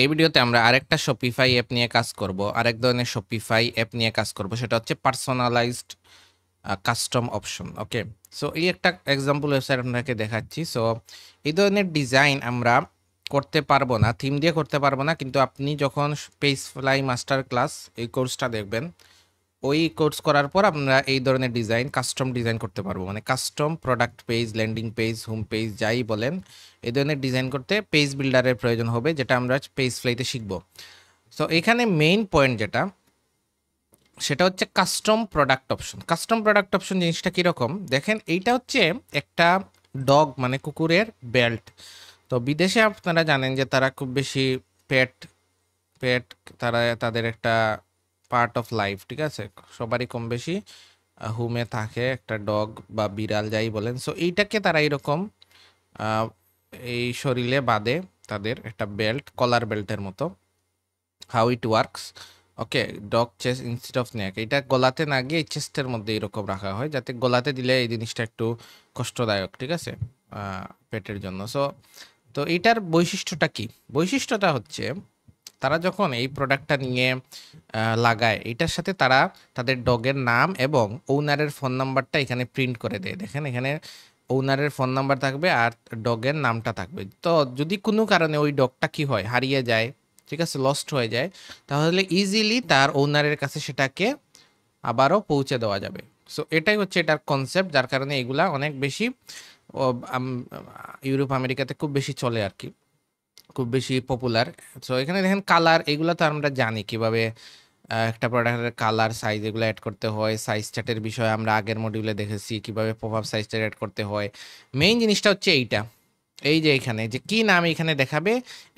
এই ভিডিওতে আমরা আরেকটা শপিফাই অ্যাপ নিয়ে কাজ করব, আরেক ধরনের শপিফাই অ্যাপ নিয়ে কাজ করব, সেটা হচ্ছে পার্সোনালাইজড কাস্টম অপশন। ওকে, সো এই একটা এক্সাম্পল ওয়েবসাইট আপনাকে দেখাচ্ছি। সো এই ধরনের ডিজাইন আমরা করতে পারবো না, থিম দিয়ে করতে পারবো না, কিন্তু আপনি যখন পেজফ্লাই মাস্টার ক্লাস এই কোর্সটা দেখবেন, ওই কোর্স করার পর আমরা এই ধরনের ডিজাইন কাস্টম ডিজাইন করতে পারবো, মানে custom product page, landing page, home page যাই বলেন, এই ধরনের ডিজাইন করতে পেজ বিল্ডারের প্রয়োজন হবে, যেটা আমরা পেজ ফ্লাইতে শিখবো। সো এখানে মেইন পয়েন্ট যেটা, সেটা হচ্ছে custom product option. Custom product option জিনিসটা কীরকম দেখেন, এইটা হচ্ছে একটা ডগ মানে কুকুরের বেল্ট। তো বিদেশে আপনারা জানেন যে তারা খুব বেশি পেট পেট তারা তাদের একটা পার্ট অফ লাইফ, ঠিক আছে, সবারই কম বেশি হোমে থাকে একটা ডগ বা বিড়াল যাই বলেন। সো এইটাকে তারা এরকম এই শরীরে বাঁধে, তাদের একটা বেল্ট, কলার বেল্টের মতো। How it works, okay, dog chest instead of neck, এটা গলাতে না গিয়ে চেস্টের মধ্যে এরকম রাখা হয়, যাতে গলাতে দিলে এই জিনিসটা একটু কষ্টদায়ক, ঠিক আছে, পেটের জন্য। সো তো এইটার বৈশিষ্ট্যটা কি? বৈশিষ্ট্যটা হচ্ছে তারা যখন এই প্রোডাক্টটা নিয়ে লাগায়, এটার সাথে তারা তাদের ডগের নাম এবং ওনারের ফোন নাম্বারটা এখানে প্রিন্ট করে দেয়। দেখেন এখানে ওনারের ফোন নাম্বার থাকবে আর ডগের নামটা থাকবে। তো যদি কোনো কারণে ওই ডগটা কি হয়, হারিয়ে যায়, ঠিক আছে, লস্ট হয়ে যায়, তাহলে ইজিলি তার ওনারের কাছে সেটাকে আবারও পৌঁছে দেওয়া যাবে। সো এটাই হচ্ছে এটার কনসেপ্ট, যার কারণে এগুলা অনেক বেশি ইউরোপ আমেরিকাতে খুব বেশি চলে আর কি, খুব বেশি পপুলার। সো এখানে দেখেন কালার, এগুলো তো আমরা জানি কিভাবে একটা প্রোডাক্টের কালার, সাইজ এগুলো অ্যাড করতে হয়। সাইজ চার্টের বিষয়ে আমরা আগের মডিউলে দেখেছি কিভাবে পপআপ সাইজ চার্ট অ্যাড করতে হয়। মেইন জিনিসটা হচ্ছে এইটা, এই যে এখানে যে কি নাম এখানে দেখাবে,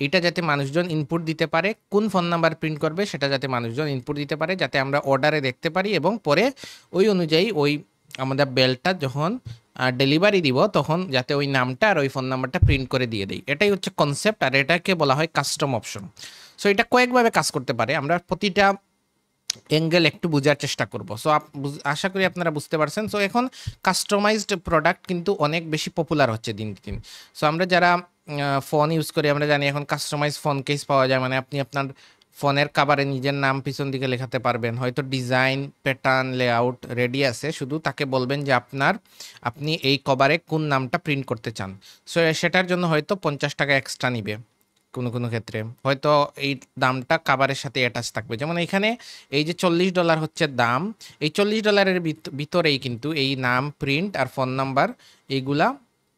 এটা যাতে মানুষজন ইনপুট দিতে পারে, কোন ফোন নাম্বার প্রিন্ট করবে সেটা যাতে মানুষজন ইনপুট দিতে পারে, যাতে আমরা অর্ডারে দেখতে পারি এবং পরে ওই অনুযায়ী ওই আমাদের বেলটা যখন ডেলিভারি দিব তখন যাতে ওই নামটা আর ওই ফোন নাম্বারটা প্রিন্ট করে দিয়ে দেয়। এটাই হচ্ছে কনসেপ্ট, আর এটাকে বলা হয় কাস্টম অপশন। সো এটা কয়েকভাবে কাজ করতে পারে, আমরা প্রতিটা অ্যাঙ্গেল একটু বোঝার চেষ্টা করব। সো আশা করি আপনারা বুঝতে পারছেন। সো এখন কাস্টমাইজড প্রোডাক্ট কিন্তু অনেক বেশি পপুলার হচ্ছে দিন দিন। সো আমরা যারা ফোন ইউজ করি আমরা জানি এখন কাস্টমাইজ ফোন কেস পাওয়া যায়, মানে আপনি আপনার ফোনের কাভারে নিজের নাম পিছন দিকে লেখাতে পারবেন, হয়তো ডিজাইন, প্যাটার্ন, লেআউট রেডি আছে, শুধু তাকে বলবেন যে আপনি এই কভারে কোন নামটা প্রিন্ট করতে চান। সো সেটার জন্য হয়তো 50 টাকা এক্সট্রা নিবে, কোনো কোনো ক্ষেত্রে হয়তো এই দামটা কাভারের সাথে অ্যাটাচ থাকবে। যেমন এখানে এই যে $40 হচ্ছে দাম, এই $40 ভিতরেই কিন্তু এই নাম, প্রিন্ট আর ফোন নাম্বার এইগুলা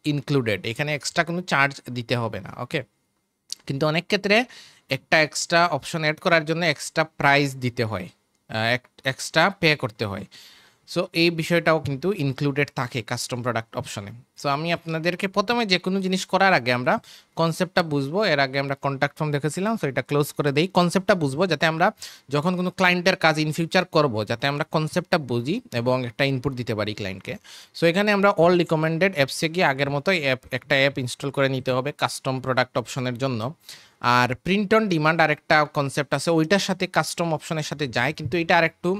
ইনক্লুডেড, এখানে এক্সট্রা কোনো চার্জ দিতে হবে না। ওকে, কিন্তু অনেক ক্ষেত্রে একটা এক্সট্রা অপশন অ্যাড করার জন্য এক্সট্রা প্রাইস দিতে হয়, এক্সট্রা পে করতে হয়। সো এই বিষয়টাও কিন্তু ইনক্লুডেড থাকে কাস্টম প্রোডাক্ট অপশনে। সো আমি আপনাদেরকে প্রথমে যে কোনো জিনিস করার আগে আমরা কনসেপ্টটা বুঝবো। এর আগে আমরা কন্ট্যাক্ট ফর্ম দেখেছিলাম, সো এটা ক্লোজ করে দেই। কনসেপ্টটা বুঝবো যাতে আমরা যখন কোনো ক্লায়েন্টের কাজ ইন ফিউচার করব, যাতে আমরা কনসেপ্টটা বুঝি এবং একটা ইনপুট দিতে পারি ক্লায়েন্টকে। সো এখানে আমরা অল রিকমেন্ডেড অ্যাপসে গিয়ে আগের মতোই একটা অ্যাপ ইনস্টল করে নিতে হবে কাস্টম প্রোডাক্ট অপশনের জন্য। আর প্রিন্ট অন ডিমান্ড আরেকটা কনসেপ্ট আছে, ওইটার সাথে কাস্টম অপশনের সাথে যায়, কিন্তু এটা আরেকটু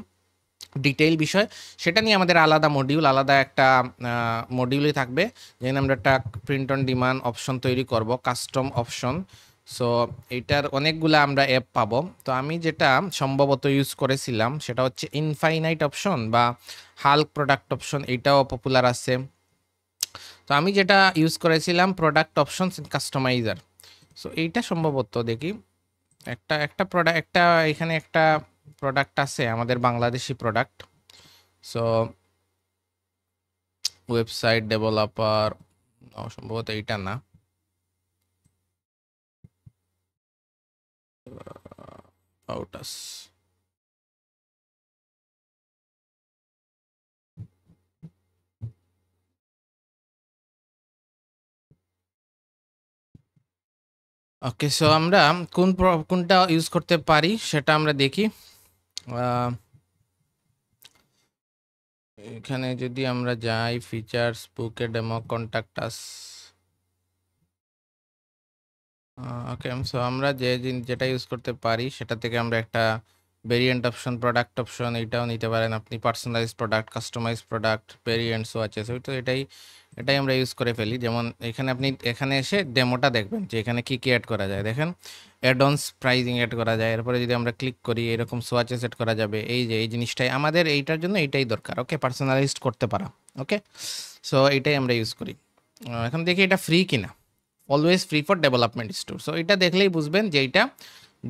ডিটেইল বিষয়, সেটা নিয়ে আমাদের আলাদা মডিউল, আলাদা একটা মডিউলই থাকবে, যেখানে আমরা একটা প্রিন্ট অন ডিমান্ড অপশন তৈরি করব, কাস্টম অপশন। সো এইটার অনেকগুলা আমরা অ্যাপ পাবো। তো আমি যেটা সম্ভবত ইউজ করেছিলাম সেটা হচ্ছে ইনফাইনাইট অপশন বা হাল্ক প্রোডাক্ট অপশন, এইটাও পপুলার আছে। তো আমি যেটা ইউজ করেছিলাম প্রোডাক্ট অপশনস কাস্টমাইজার। সো এইটা সম্ভবত দেখি একটা একটা প্রোডাক্ট, একটা এখানে একটা প্রোডাক্ট আছে আমাদের Bangladeshi product. So website developer, সম্ভবত এইটা না, আউটাস। ওকে, সো আমরা কোনটা ইউজ করতে পারি সেটা আমরা দেখি। এখানে যদি আমরা যাই ফিচার্স, বুকে ডেমো, কন্ট্যাক্ট আস। ওকে, সো আমরা যেটা ইউজ করতে পারি সেটা থেকে আমরা একটা ভেরিয়েন্ট অপশন, প্রোডাক্ট অপশন, এইটাও নিতে পারেন আপনি। পার্সোনালাইজ প্রোডাক্ট, কাস্টমাইজ প্রোডাক্ট, ভেরিয়েন্টসও আছে, সো তো এটাই এটাই আমরা ইউজ করে ফেলি। যেমন এখানে আপনি এখানে এসে ডেমোটা দেখবেন যে এখানে কি কি অ্যাড করা যায়। দেখেন অ্যাড-অনস প্রাইজিং অ্যাড করা যায়। এরপরে যদি আমরা ক্লিক করি এরকম সোয়াচে সেট করা যাবে। এই যে এই জিনিসটাই আমাদের এইটার জন্য এইটাই দরকার। ওকে, পার্সোনালাইজড করতে পারা। ওকে, সো এইটাই আমরা ইউজ করি। এখন দেখি এটা ফ্রি কিনা। Always free for development store. So এটা দেখলেই বুঝবেন যে এইটা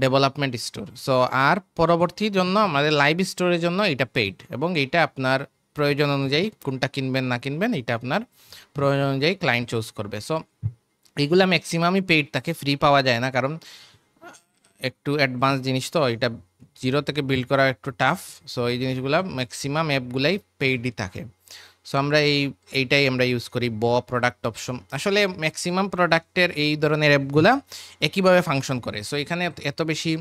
ডেভেলপমেন্ট স্টোর। সো আর পরবর্তী জন্য আমাদের লাইভ স্টোরের জন্য এটা পেইড, এবং এইটা আপনার প্রয়োজন অনুযায়ী কোনটা কিনবেন না কিনবেন এটা আপনার প্রয়োজন অনুযায়ী ক্লায়েন্ট চুজ করবে। সো এইগুলা ম্যাক্সিমামই পেইড থাকে, ফ্রি পাওয়া যায় না, কারণ একটু অ্যাডভান্স জিনিস তো এটা জিরো থেকে বিল্ড করা একটু টাফ। সো এই জিনিসগুলা ম্যাক্সিমাম অ্যাপগুলাই পেইডই থাকে। সো আমরা এইটাই আমরা ইউজ করি। প্রোডাক্ট অপশন, আসলে ম্যাক্সিমাম প্রোডাক্টের এই ধরনের অ্যাপগুলা একইভাবে ফাংশন করে। সো এখানে এত বেশি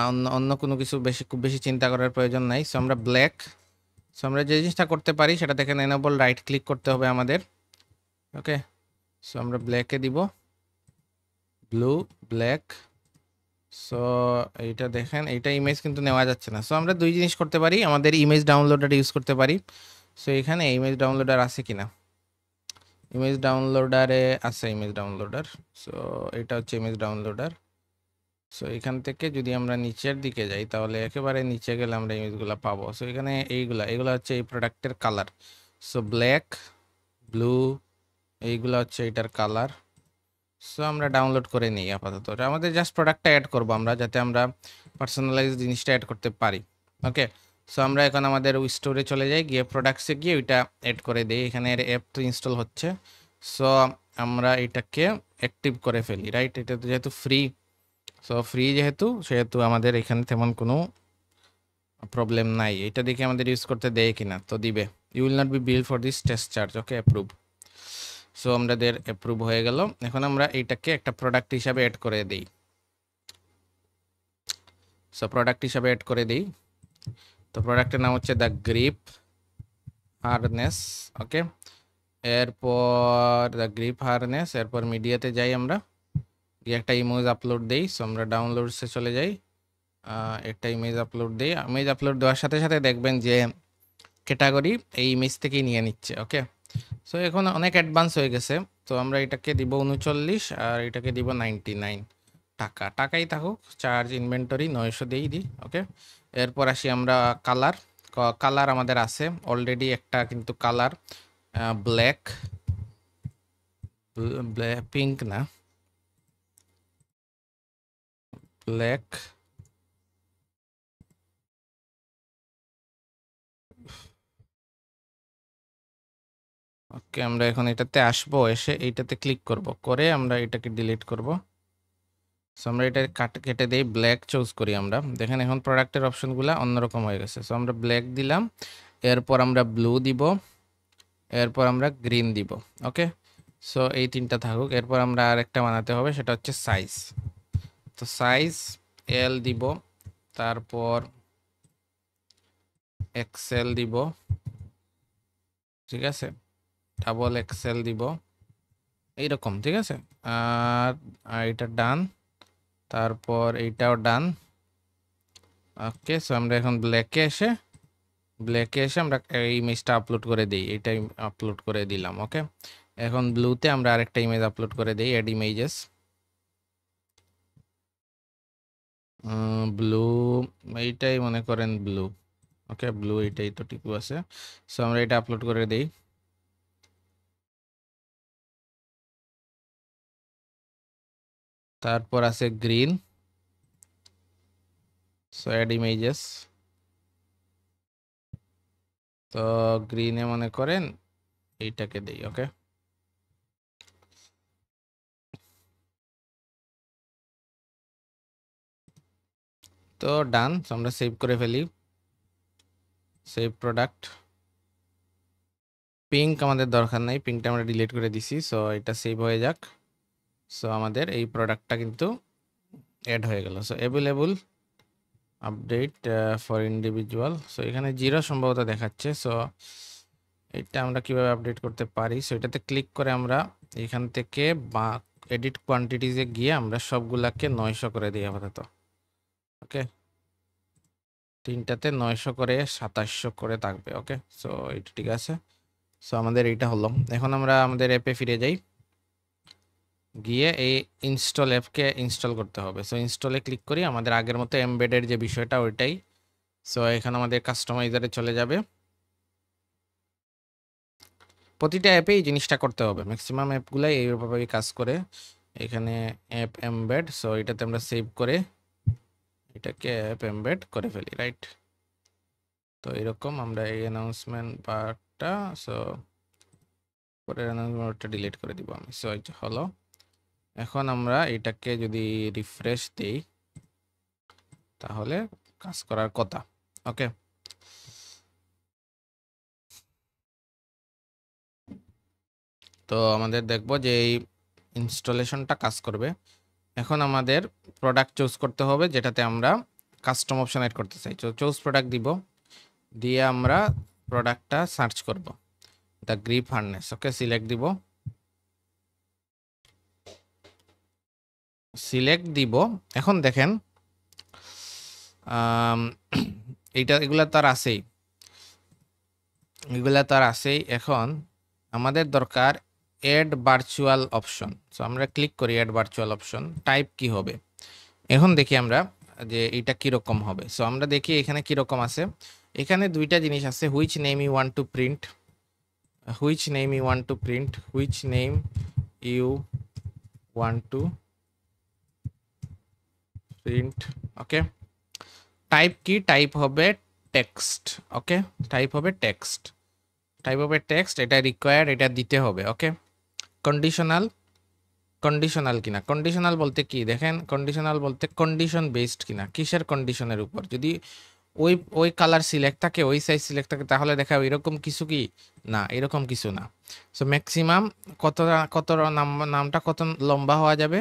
অন্য অন্য কোনো কিছু খুব বেশি চিন্তা করার প্রয়োজন নাই। সো আমরা সো আমরা যে জিনিসটা করতে পারি সেটা দেখেন এনেবল রাইট ক্লিক করতে হবে আমাদের। ওকে, সো আমরা ব্ল্যাকে দিব, ব্ল্যাক। সো এইটা দেখেন, এইটা ইমেজ কিন্তু নেওয়া যাচ্ছে না। সো আমরা দুই জিনিস করতে পারি, আমাদের ইমেজ ডাউনলোডার ইউজ করতে পারি। সো এখানে ইমেজ ডাউনলোডার আছে কিনা, ইমেজ ডাউনলোডারে আছে ইমেজ ডাউনলোডার। সো এটা হচ্ছে ইমেজ ডাউনলোডার। সো এখান থেকে যদি আমরা নিচের দিকে যাই তাহলে একেবারে নিচে গেলে আমরা ইমেজগুলো পাবো। সো এখানে এইগুলা হচ্ছে এই প্রোডাক্টের কালার। সো ব্ল্যাক, ব্লু, এইগুলো হচ্ছে এটার কালার। সো আমরা ডাউনলোড করে নিই আপাতত। আমাদের জাস্ট প্রোডাক্টটা অ্যাড করবো আমরা, যাতে আমরা পার্সোনালাইজ জিনিসটা অ্যাড করতে পারি। ওকে, সো আমরা এখন আমাদের স্টোরে চলে যাই, গিয়ে প্রোডাক্টসে গিয়ে ওইটা অ্যাড করে দিই। এখানে অ্যাপ তো ইনস্টল হচ্ছে। সো আমরা এটাকে অ্যাক্টিভ করে ফেলি, রাইট? এটা তো যেহেতু ফ্রি, সো ফ্রি সেহেতু আমাদের এখানে তেমন কোনো প্রবলেম নাই। এটা দেখে আমাদের ইউজ করতে দেয় কিনা, তো দিবে। You will not be bill for this test charge. Okay, approve. So আমাদের অ্যাপ্রুভ হয়ে গেল। এখন আমরা এইটাকে একটা প্রোডাক্ট হিসাবে অ্যাড করে দিই। সো প্রোডাক্ট হিসাবে অ্যাড করে দিই। তো প্রোডাক্টের নাম হচ্ছে দ্য গ্রিপ হারনেস। ওকে, এরপর দ্য গ্রিপ হারনেস, এরপর মিডিয়াতে যাই আমরা, গিয়ে একটা ইমেজ আপলোড দিই। সো আমরা ডাউনলোডসে চলে যাই, একটা ইমেজ আপলোড দিই। ইমেজ আপলোড দেওয়ার সাথে সাথে দেখবেন যে ক্যাটাগরি এই ইমেজ থেকেই নিয়ে নিচ্ছে। ওকে, সো এখন অনেক অ্যাডভান্স হয়ে গেছে। তো আমরা এটাকে দিব 39 আর এটাকে দিব 99 টাকা। টাকাই থাকুক, চার্জ ইনভেন্টরি 900 দিই। ওকে, এরপর আসি আমরা কালার আমাদের আছে অলরেডি একটা, কিন্তু কালার ব্ল্যাক, পিঙ্ক না, ব্ল্যাক। ওকে, আমরা এখন এটাতে আসবো, এসে এইটাতে ক্লিক করব, করে আমরা এটাকে ডিলিট করব। সো আমরা এটা কেটে দিই, ব্ল্যাক চুজ করি আমরা। দেখেন এখন প্রোডাক্টের অপশনগুলো অন্যরকম হয়ে গেছে। সো আমরা ব্ল্যাক দিলাম, এরপর আমরা ব্লু দিব, এরপর আমরা গ্রিন দিব। ওকে, সো এই তিনটা থাকুক। এরপর আমরা আরেকটা বানাতে হবে, সেটা হচ্ছে সাইজ। তো সাইজ এল দিব, তারপর এক্সেল দিব, ঠিক আছে, ডাবল এক্সেল দিব, এইরকম, ঠিক আছে। আর এটা ডান, তারপর এইটাও ডান। ওকে, সো আমরা এখন ব্ল্যাকে এসে আমরা এই ইমেজটা আপলোড করে দিই, এইটাই আপলোড করে দিলাম। ওকে, এখন ব্লুতে আমরা আরেকটা ইমেজ আপলোড করে দিই, অ্যাড ইমেজেস, ব্লু, এইটাই মনে করেন ব্লু। ওকে, ব্লু এইটাই তো টিকু আছে। সো আমরা এটা আপলোড করে দিই। তারপর আছে গ্রিন, সো অ্যাড ইমেজেস। তো গ্রিনে মনে করেন এইটাকে দেই। ওকে, তো ডান। সো আমরা সেভ করে ফেলি, সেভ প্রোডাক্ট। পিঙ্ক আমাদের দরকার নাই, পিঙ্কটা আমরা ডিলিট করে দিছি। সো এটা সেভ হয়ে যাক। সো আমাদের এই প্রোডাক্টটা কিন্তু অ্যাড হয়ে গেল। So available update for individual. So এখানে 0 সম্ভবত দেখাচ্ছে। সো এটা আমরা কিভাবে আপডেট করতে পারি? সো এটাতে ক্লিক করে আমরা এখান থেকে বা এডিট কোয়ান্টিটিজে গিয়ে আমরা সবগুলাকে 900 করে দিই আপাতত। ওকে, তিনটাতে 900 করে 2700 করে থাকবে। ওকে, সো এটা ঠিক আছে। সো আমাদের এইটা হলো। এখন আমরা আমাদের অ্যাপে ফিরে যাই, গিয়ে এই ইনস্টল অ্যাপকে ইনস্টল করতে হবে। সো ইনস্টলে ক্লিক করি, আমাদের আগের মতো এমবেডের যে বিষয়টা ওইটাই। সো এখানে আমাদের কাস্টমাইজারে চলে যাবে। প্রতিটা অ্যাপে এই জিনিসটা করতে হবে, ম্যাক্সিমাম অ্যাপগুলাই এইভাবেই কাজ করে। এখানে অ্যাপ এমবেড, সো এটাতে আমরা সেভ করে এটাকে অ্যাপ এমবেড করে ফেলি, রাইট? তো এরকম আমরা এই অ্যানাউন্সমেন্ট পার্টটা, সো পরের অ্যানাউন্সমেন্টটা ডিলিট করে দিব আমি। সো এটা হলো। এখন আমরা এটাকে যদি রিফ্রেশ দিই তাহলে কাজ করার কথা। ওকে, তো আমাদের দেখবো যে এই ইনস্টলেশনটা কাজ করবে। এখন আমাদের প্রোডাক্ট চুজ করতে হবে, যেটাতে আমরা কাস্টম অপশন এড করতে চাই। তো চুজ প্রোডাক্ট দিব, দিয়ে আমরা প্রোডাক্টটা সার্চ করব, the grip harness. Okay, select দিব, সিলেক্ট দিব। এখন দেখেন এগুলা তো আর আছেই, এখন আমাদের দরকার অ্যাড ভার্চুয়াল অপশন। সো আমরা ক্লিক করি অ্যাড ভার্চুয়াল অপশন। টাইপ কি হবে এখন দেখি আমরা যে এটা কিরকম হবে। সো আমরা দেখি এখানে কিরকম আছে। এখানে দুইটা জিনিস আছে, which name you want to print, which name you want to print, which name you want to print. Okay, type কি, টাইপ হবে টেক্সট। ওকে, টাইপ হবে টেক্সট, টাইপ হবে টেক্সট, এটা রিকোয়ার্ড, এটা দিতে হবে। ওকে, কন্ডিশনাল, কন্ডিশনাল কিনা, conditional বলতে কি দেখেন, কন্ডিশনাল বলতে কন্ডিশন বেসড কিনা, কিসের কন্ডিশনের উপর। যদি ওই ওই কালার সিলেক্ট থাকে, ওই সাইজ সিলেক্ট থাকে, তাহলে দেখা এরকম কিছু কি না, এরকম কিছু না। সো ম্যাক্সিমাম কত কত নামটা কত লম্বা হওয়া যাবে,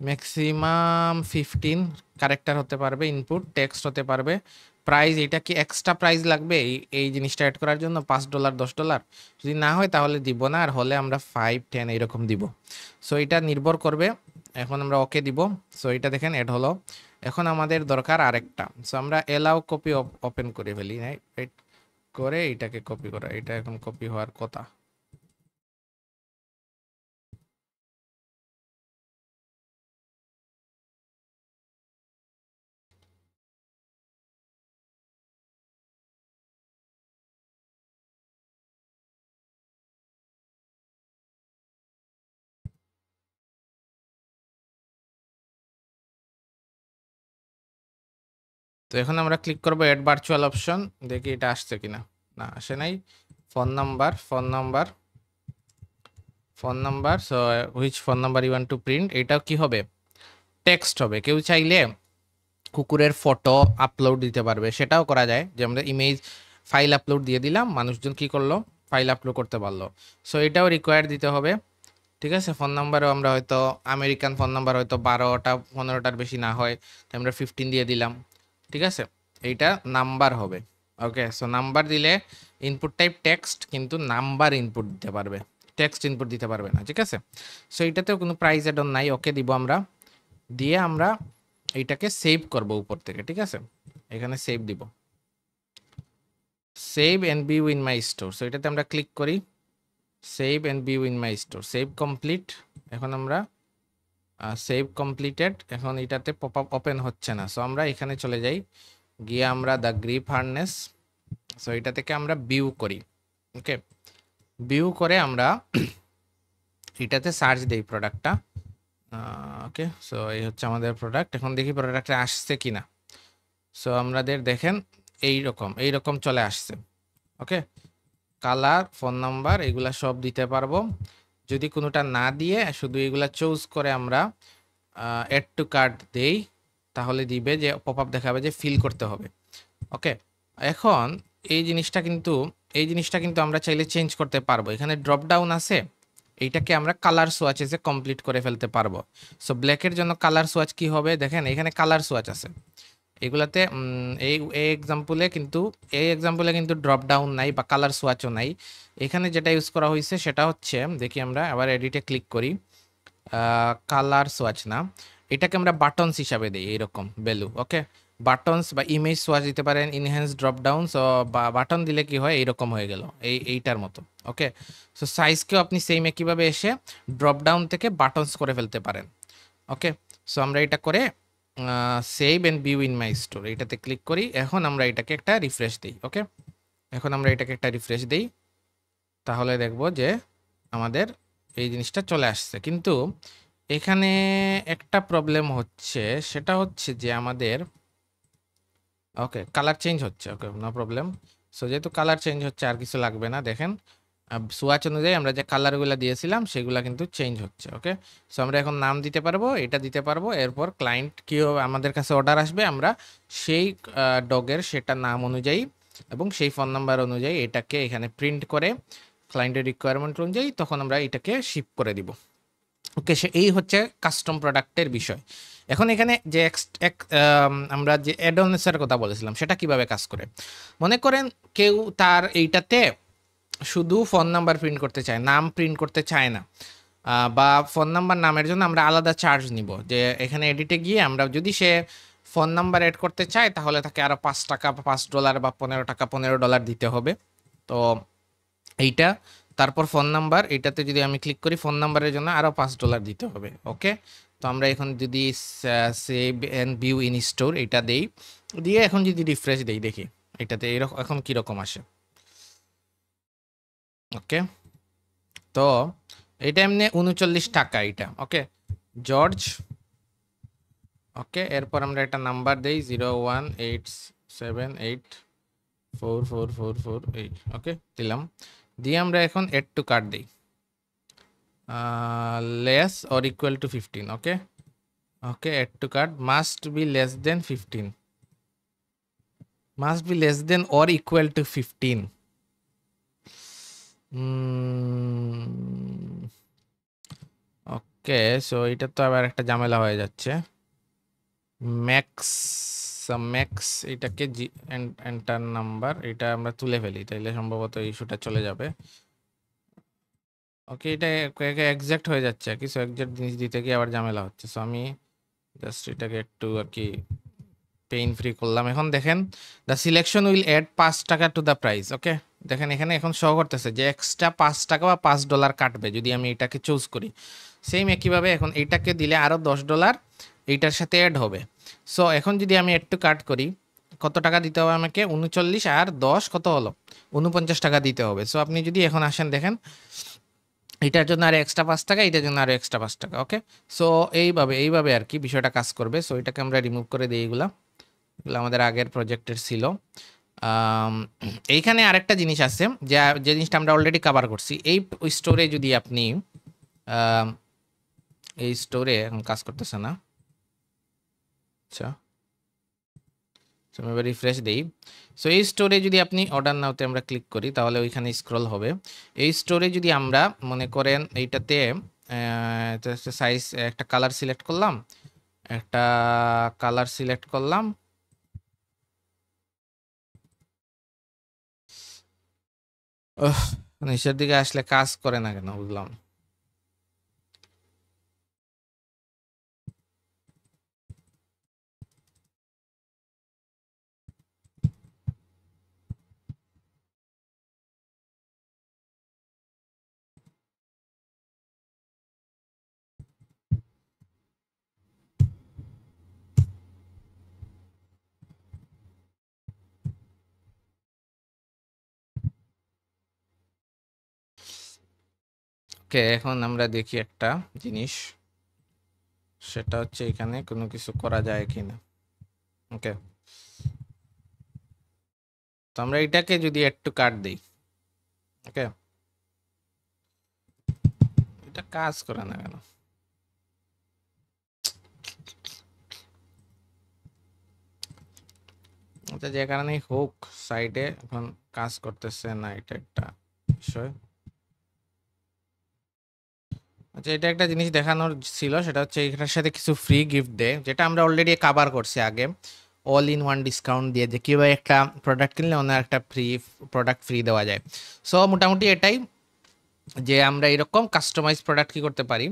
ম্যাক্সিমাম 15 ক্যারেক্টার হতে পারবে, ইনপুট টেক্সট হতে পারবে। প্রাইস, এটা কি এক্সট্রা প্রাইস লাগবে এই জিনিসটা অ্যাড করার জন্য, $5 $10? যদি না হয় তাহলে দিব না, আর হলে আমরা 5 10 এরকম দিব। সো এটা নির্ভর করবে। এখন আমরা ওকে দিব। সো এটা দেখেন অ্যাড হলো। এখন আমাদের দরকার আরেকটা। সো আমরা এলাও কপি ওপেন করে ফেলি, রাইট? করে এটাকে কপি করা, এটা এখন কপি হওয়ার কথা। তো এখন আমরা ক্লিক করবো অ্যাড ভার্চুয়াল অপশন, দেখি এটা আসছে কিনা। না, আসে নাই। Phone number, phone number, phone number. So which phone number you want to print, এটাও কি হবে, টেক্সট হবে। কেউ চাইলে কুকুরের ফটো আপলোড দিতে পারবে, সেটাও করা যায়। যে আমরা ইমেজ ফাইল আপলোড দিয়ে দিলাম, মানুষজন কি করলো, ফাইল আপলোড করতে পারলো। সো এটাও রিকোয়ার দিতে হবে, ঠিক আছে। ফোন নাম্বারও আমরা হয়তো আমেরিকান ফোন নাম্বার হয়তো 12টা 15টার বেশি না হয়, তো আমরা 15 দিয়ে দিলাম, ঠিক আছে। এইটা নাম্বার হবে। ওকে, সো নাম্বার দিলে ইনপুট টাইপ টেক্সট, কিন্তু নাম্বার ইনপুট দিতে পারবে, টেক্সট ইনপুট দিতে পারবে না, ঠিক আছে। সো এইটাতেও কোনো প্রাইস অ্যাড অন নাই। ওকে দিব আমরা, দিয়ে আমরা এইটাকে সেভ করব উপর থেকে, ঠিক আছে। এখানে সেভ দিব, save and view in my store. So এটাতে আমরা ক্লিক করি, save and view in my store, save complete. এখন আমরা সেভ কমপ্লিটেড। এখন এটাতে পপ আপ ওপেন হচ্ছে না। সো আমরা এখানে চলে যাই, গিয়ে আমরা দ্য গ্রিপ হার্নেস, সো এটা থেকে আমরা ভিউ করি। ওকে, ভিউ করে আমরা এটাতে সার্চ দেই প্রোডাক্টটা। ওকে, সো এই হচ্ছে আমাদের প্রোডাক্ট। এখন দেখি প্রোডাক্টে আসছে কিনা। সো আমাদের দেখেন এইরকম চলে আসছে। ওকে, কালার, ফোন নাম্বার এগুলা সব দিতে পারবো। যদি কোনোটা না দিয়ে শুধু এগুলা চুজ করে আমরা অ্যাড টু কার্ট দেই, তাহলে দিবে যে পপ আপ দেখাবে যে ফিল করতে হবে। ওকে, এখন এই জিনিসটা কিন্তু আমরা চাইলে চেঞ্জ করতে পারবো। এখানে ড্রপ ডাউন আছে, এইটাকে আমরা কালার সোয়াচে কমপ্লিট করে ফেলতে পারবো। সো ব্ল্যাকের জন্য কালার সোয়াচ কি হবে, দেখেন এখানে কালার সোয়াচ আছে এগুলাতে। এই এক্সাম্পলে কিন্তু ড্রপ ডাউন নাই বা কালার সোয়াচও নাই। এখানে যেটা ইউজ করা হয়েছে সেটা হচ্ছে, দেখি আমরা আবার এডিটে ক্লিক করি, কালার সোয়াচ না, এটাকে আমরা বাটনস হিসাবে দিই, এইরকম ভ্যালু। ওকে, বাটনস বা ইমেজ সোয়াচ দিতে পারেন, ইনহ্যান্স ড্রপ ডাউনস বা বাটন দিলে কি হয় এইরকম হয়ে গেল এইটার মতো। ওকে, সো সাইজকেও আপনি সেম একইভাবে এসে ড্রপ ডাউন থেকে বাটনস করে ফেলতে পারেন। ওকে, সো আমরা এটা করে save and view in my store এটাতে ক্লিক করি। এখন আমরা এটাকে একটা রিফ্রেশ দিই। ওকে, এখন আমরা এটাকে একটা রিফ্রেশ দিই, তাহলে দেখব যে আমাদের এই জিনিসটা চলে আসছে। কিন্তু এখানে একটা প্রবলেম হচ্ছে, সেটা হচ্ছে যে আমাদের ওকে কালার চেঞ্জ হচ্ছে। ওকে, নো প্রবলেম। সো যেহেতু কালার চেঞ্জ হচ্ছে আর কিছু লাগবে না। দেখেন সুয়াচ অনুযায়ী আমরা যে কালারগুলো দিয়েছিলাম সেগুলো কিন্তু চেঞ্জ হচ্ছে। ওকে, সো আমরা এখন নাম দিতে পারবো, এটা দিতে পারবো। এরপর ক্লায়েন্ট কেউ আমাদের কাছে অর্ডার আসবে, আমরা সেই ডগের সেটা নাম অনুযায়ী এবং সেই ফোন নাম্বার অনুযায়ী এটাকে এখানে প্রিন্ট করে ক্লায়েন্টের রিকোয়ারমেন্ট অনুযায়ী তখন আমরা এটাকে শিপ করে দিব। ওকে, সে এই হচ্ছে কাস্টম প্রোডাক্টের বিষয়। এখন এখানে যে আমরা যে অ্যাডঅনসের কথা বলেছিলাম সেটা কিভাবে কাজ করে, মনে করেন কেউ তার এইটাতে শুধু ফোন নাম্বার প্রিন্ট করতে চায়, নাম প্রিন্ট করতে চায় না, বা ফোন নাম্বার নামের জন্য আমরা আলাদা চার্জ নিব। যে এখানে এডিটে গিয়ে আমরা যদি সে ফোন নাম্বার অ্যাড করতে চায় তাহলে তাকে আরও $5 বা $5 বা $15 $15 দিতে হবে। তো এইটা তারপর ফোন নাম্বার, এটাতে যদি আমি ক্লিক করি ফোন নাম্বারের জন্য আরও $5 দিতে হবে। ওকে, তো আমরা এখন যদি save and view in store এটা দেই, দিয়ে এখন যদি রিফ্রেশ দেই দেখি এটাতে এরকম এখন কীরকম আসে। ওকে, তো এটা এমনি $39 এটা। ওকে, জর্জ। ওকে, এরপর আমরা একটা নাম্বার দেই 01878444448। ওকে, দিলাম, দিয়ে আমরা এখন এড টু কার্ট দিই less or equal to 15। Okay, okay, add to cart must be less than 15, must be less than or equal to 15। Okay, so এটা তো আবার একটা ঝামেলা হয়ে যাচ্ছে। ম্যাক্স ম্যাক্স এটাকে এন্টার নাম্বার এটা আমরা তুলে ফেলি, তাইলে সম্ভবত ইস্যুটা চলে যাবে। ওকে, এটা এক্সাক্ট হয়ে যাচ্ছে আর কি, সো এক্সাক্ট জিনিস দিতে গিয়ে আবার ঝামেলা হচ্ছে। সো আমি জাস্ট এটাকে একটু আর কি পেইন ফ্রি করলাম। এখন দেখেন the selection will add $5 to the price. Okay, দেখেন এখানে এখন শো করতেছে যে এক্সট্রা $5 বা $5 কাটবে যদি আমি এটাকে চুজ করি। সেম একইভাবে এখন এইটাকে দিলে আরও $10 এইটার সাথে অ্যাড হবে। সো এখন যদি আমি একটু কাট করি, কত টাকা দিতে হবে আমাকে? 39 আর 10 কত হলো? $49 দিতে হবে। সো আপনি যদি এখন আসেন দেখেন এটার জন্য আরও এক্সট্রা $5, এটার জন্য আরও এক্সট্রা $5। ওকে, সো এইভাবে আর কি বিষয়টা কাজ করবে। সো এটাকে আমরা রিমুভ করে দিই। এগুলো আমাদের আগের প্রজেক্টের ছিল। এইখানে আরেকটা জিনিস আছে যে জিনিসটা আমরা অলরেডি কভার করছি। এই স্টোরে যদি আপনি এই স্টোরে এখন কাজ করতেছে না। আচ্ছা, আমি এবার রিফ্রেশ দিই। সো এই স্টোরে যদি আপনি অর্ডার নাওতে আমরা ক্লিক করি তাহলে ওইখানে স্ক্রল হবে। এই স্টোরে যদি আমরা মনে করেন এইটাতে সাইজ একটা কালার সিলেক্ট করলাম, নিচের দিকে আসলে কাজ করে না কেন বুঝলাম। ওকে, এখন আমরা দেখি একটা জিনিস, সেটা হচ্ছে এখানে কোনো কিছু করা যায় কিনা। ওকে, তো আমরা এটাকে যদি একটু কাট দিই, ওকে, এটা কাজ করে না কেন? আচ্ছা, যে কারণেই হোক সাইডে এখন কাজ করতেছে না, এটা একটা বিষয়। আচ্ছা, এটা একটা জিনিস দেখানোর ছিল, সেটা হচ্ছে এটার সাথে কিছু ফ্রি গিফট দেয়, যেটা আমরা অলরেডি কভার করছি আগে। অল ইন ওয়ান ডিসকাউন্ট দিয়ে যে কীভাবে একটা প্রোডাক্ট কিনলে অন্য একটা প্রোডাক্ট ফ্রি দেওয়া যায়। সো মোটামুটি এটাই যে আমরা এরকম কাস্টমাইজ প্রোডাক্ট কি করতে পারি,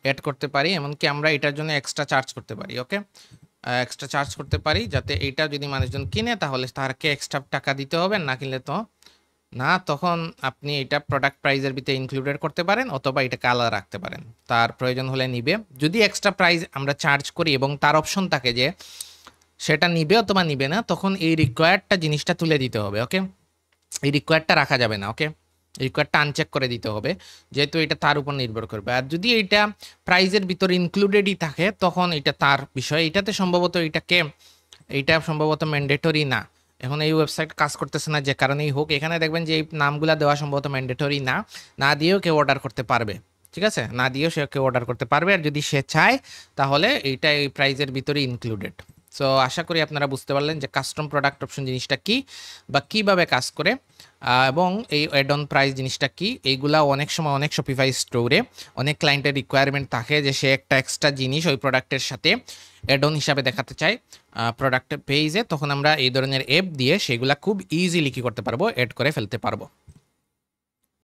অ্যাড করতে পারি, এমনকি আমরা এটার জন্য এক্সট্রা চার্জ করতে পারি। ওকে, এক্সট্রা চার্জ করতে পারি, যাতে এইটা যদি মানুষজন কিনে তাহলে তারকে এক্সট্রা টাকা দিতে হবে, না কিনলে তো না। তখন আপনি এটা প্রোডাক্ট প্রাইজের ভিতরে ইনক্লুডেড করতে পারেন, অথবা এটাকে আলাদা রাখতে পারেন, তার প্রয়োজন হলে নিবে। যদি এক্সট্রা প্রাইস আমরা চার্জ করি এবং তার অপশন থাকে যে সেটা নিবে অথবা নিবে না, তখন এই রিকোয়ার্ডটা জিনিসটা তুলে দিতে হবে। ওকে, এই রিকোয়ার্ডটা রাখা যাবে না। ওকে, রিকোয়ার্ডটা আনচেক করে দিতে হবে, যেহেতু এটা তার উপর নির্ভর করবে। আর যদি এটা প্রাইজের ভিতরে ইনক্লুডেডই থাকে তখন এটা তার বিষয়। এটাতে সম্ভবত এইটা সম্ভবত ম্যান্ডেটরি না। এখন এই ওয়েবসাইট কাজ করতেছে না যে কারণেই হোক, এখানে দেখবেন যে এই নামগুলো দেওয়া সম্ভবত ম্যান্ডেটরি না, না দিয়েও কেউ অর্ডার করতে পারবে। ঠিক আছে, না দিয়েও সে কেউ অর্ডার করতে পারবে, আর যদি সে চায় তাহলে এইটা এই প্রাইজের ভিতরে ইনক্লুডেড। সো আশা করি আপনারা বুঝতে পারলেন যে কাস্টম প্রোডাক্ট অপশন জিনিসটা কি বা কিভাবে কাজ করে, এবং এই অ্যাড অন প্রাইস জিনিসটা কি। এইগুলা অনেক সময় অনেক শপিফাই স্টোরে অনেক ক্লায়েন্টের রিকোয়ারমেন্ট থাকে যে সে একটা এক্সট্রা জিনিস ওই প্রোডাক্টের সাথে অ্যাড অন হিসাবে দেখাতে চায় প্রোডাক্ট পেজে, তখন আমরা এই ধরনের অ্যাপ দিয়ে সেগুলা খুব ইজিলি কি করতে পারবো, অ্যাড করে ফেলতে পারবো।